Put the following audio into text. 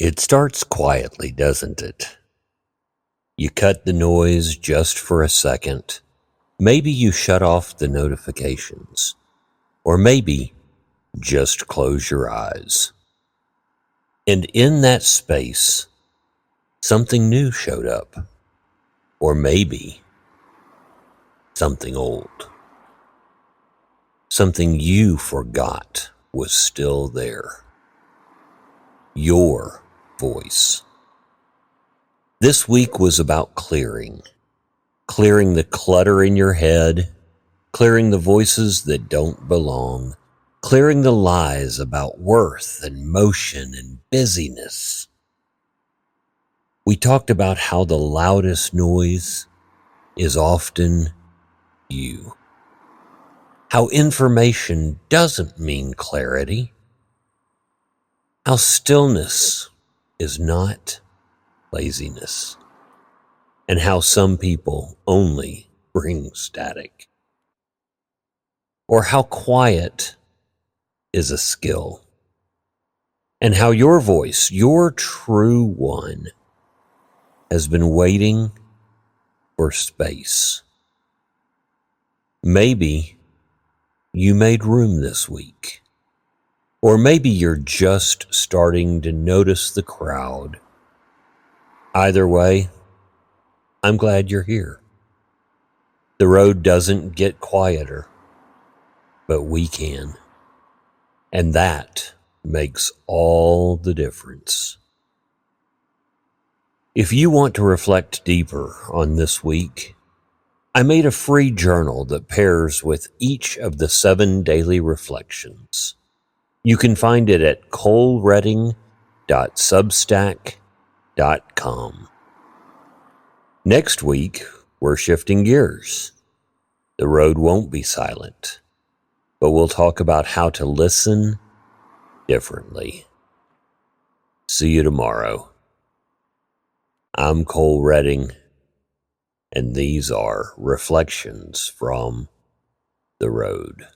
It starts quietly, doesn't it? You cut the noise just for a second. Maybe you shut off the notifications. Or maybe just close your eyes. And in that space, something new showed up. Or maybe something old. Something you forgot was still there. Your voice. This week was about clearing the clutter in your head, clearing the voices that don't belong, clearing the lies about worth and motion and busyness. We talked about how the loudest noise is often you. How information doesn't mean clarity. How stillness is not laziness. And how some people only bring static. Or how quiet is a skill. And how your voice, your true one, has been waiting for space. Maybe you made room this week. Or maybe you're just starting to notice the crowd. Either way, I'm glad you're here. The road doesn't get quieter, but we can. And that makes all the difference. If you want to reflect deeper on this week, I made a free journal that pairs with each of the 7 daily reflections. You can find it at coleredding.substack.com. Next week, we're shifting gears. The road won't be silent, but we'll talk about how to listen differently. See you tomorrow. I'm Cole Redding, and these are Reflections from the Road.